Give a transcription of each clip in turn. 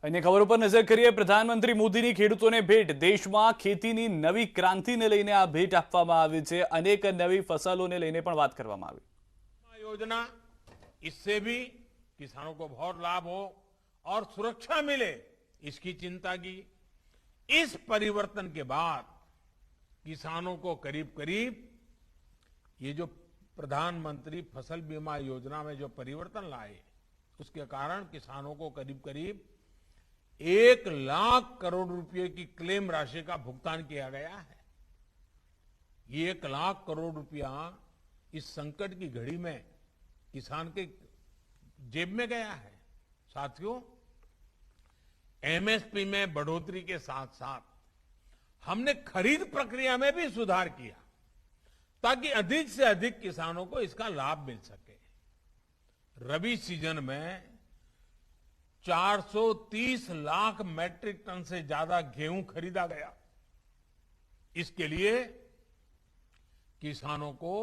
अन्य खबरों पर नजर करिए। प्रधानमंत्री मोदीની ખેડૂતોને ભેટ। દેશમાં ખેતીની નવી ક્રાંતિને લઈને આ ભેટ આપવામાં આવી છે। અનેક નવી ફસલોને લઈને પણ વાત કરવામાં આવી। योजना इससे भी किसानों को बहुत लाभ हो और सुरक्षा मिले, इसकी चिंता की। इस परिवर्तन के बाद किसानों को करीब करीब ये जो प्रधानमंत्री फसल बीमा योजना में जो परिवर्तन लाए, उसके कारण किसानों को करीब करीब 1 लाख करोड़ रुपए की क्लेम राशि का भुगतान किया गया है। ये 1 लाख करोड़ रुपया इस संकट की घड़ी में किसान के जेब में गया है। साथियों, एमएसपी में बढ़ोतरी के साथ साथ हमने खरीद प्रक्रिया में भी सुधार किया ताकि अधिक से अधिक किसानों को इसका लाभ मिल सके। रबी सीजन में 430 लाख मैट्रिक टन से ज्यादा गेहूं खरीदा गया। इसके लिए किसानों को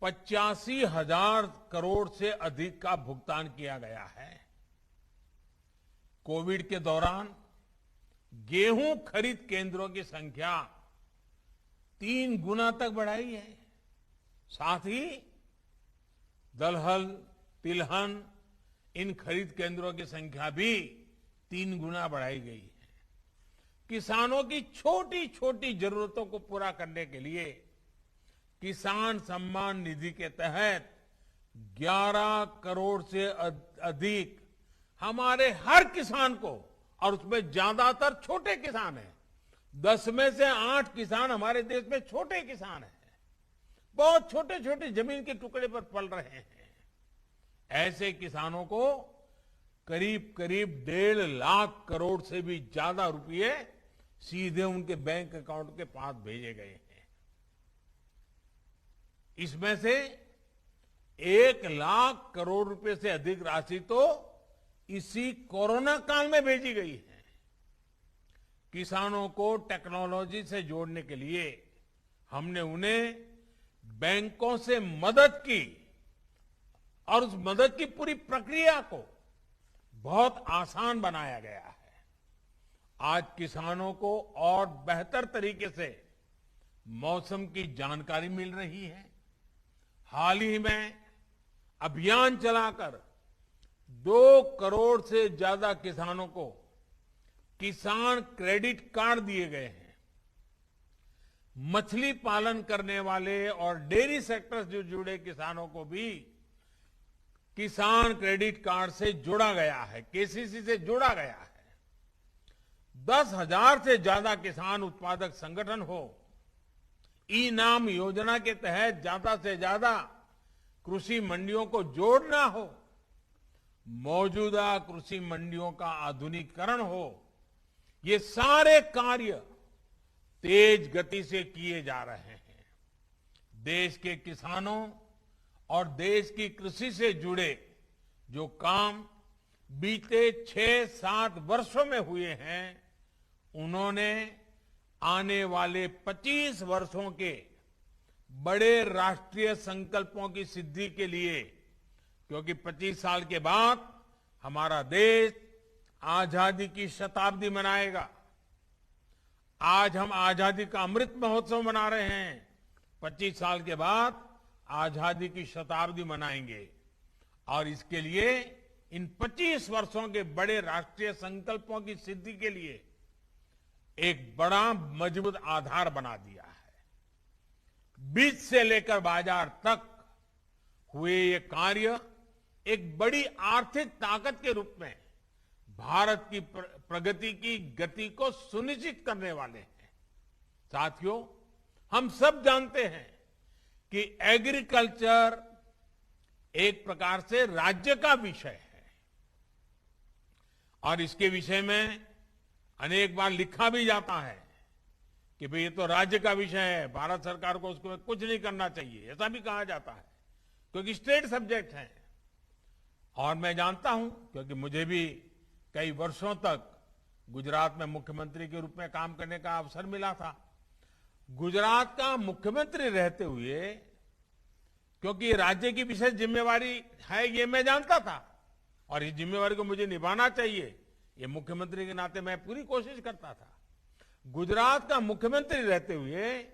85,000 करोड़ से अधिक का भुगतान किया गया है। कोविड के दौरान गेहूं खरीद केंद्रों की संख्या 3 गुना तक बढ़ाई है। साथ ही दलहन, तिलहन, इन खरीद केंद्रों की संख्या भी 3 गुना बढ़ाई गई है। किसानों की छोटी छोटी जरूरतों को पूरा करने के लिए किसान सम्मान निधि के तहत 11 करोड़ से अधिक हमारे हर किसान को, और उसमें ज्यादातर छोटे किसान हैं, 10 में से 8 किसान हमारे देश में छोटे किसान हैं, बहुत छोटे छोटे जमीन के टुकड़े पर पल रहे हैं। ऐसे किसानों को करीब करीब 1.5 लाख करोड़ से भी ज्यादा रुपए सीधे उनके बैंक अकाउंट के पास भेजे गए हैं। इसमें से 1 लाख करोड़ रुपए से अधिक राशि तो इसी कोरोना काल में भेजी गई है। किसानों को टेक्नोलॉजी से जोड़ने के लिए हमने उन्हें बैंकों से मदद की और उस मदद की पूरी प्रक्रिया को बहुत आसान बनाया गया है। आज किसानों को और बेहतर तरीके से मौसम की जानकारी मिल रही है। हाल ही में अभियान चलाकर 2 करोड़ से ज्यादा किसानों को किसान क्रेडिट कार्ड दिए गए हैं। मछली पालन करने वाले और डेयरी सेक्टर से जुड़े किसानों को भी किसान क्रेडिट कार्ड से जोड़ा गया है, केसीसी से जोड़ा गया है। 10,000 से ज्यादा किसान उत्पादक संगठन हो, ई नाम योजना के तहत ज्यादा से ज्यादा कृषि मंडियों को जोड़ना हो, मौजूदा कृषि मंडियों का आधुनिकीकरण हो, ये सारे कार्य तेज गति से किए जा रहे हैं। देश के किसानों और देश की कृषि से जुड़े जो काम बीते 6-7 वर्षों में हुए हैं, उन्होंने आने वाले 25 वर्षों के बड़े राष्ट्रीय संकल्पों की सिद्धि के लिए, क्योंकि 25 साल के बाद हमारा देश आजादी की शताब्दी मनाएगा। आज हम आजादी का अमृत महोत्सव मना रहे हैं, 25 साल के बाद आजादी की शताब्दी मनाएंगे। और इसके लिए इन 25 वर्षों के बड़े राष्ट्रीय संकल्पों की सिद्धि के लिए एक बड़ा मजबूत आधार बना दिया है। बीज से लेकर बाजार तक हुए ये कार्य एक बड़ी आर्थिक ताकत के रूप में भारत की प्रगति की गति को सुनिश्चित करने वाले हैं। साथियों, हम सब जानते हैं कि एग्रीकल्चर एक प्रकार से राज्य का विषय है और इसके विषय में अनेक बार लिखा भी जाता है कि भाई ये तो राज्य का विषय है, भारत सरकार को उसको कुछ नहीं करना चाहिए, ऐसा भी कहा जाता है क्योंकि स्टेट सब्जेक्ट है। और मैं जानता हूं, क्योंकि मुझे भी कई वर्षों तक गुजरात में मुख्यमंत्री के रूप में काम करने का अवसर मिला था। गुजरात का मुख्यमंत्री रहते हुए, क्योंकि राज्य की विशेष जिम्मेवारी है ये मैं जानता था, और इस जिम्मेवारी को मुझे निभाना चाहिए, ये मुख्यमंत्री के नाते मैं पूरी कोशिश करता था। गुजरात का मुख्यमंत्री रहते हुए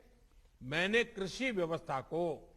मैंने कृषि व्यवस्था को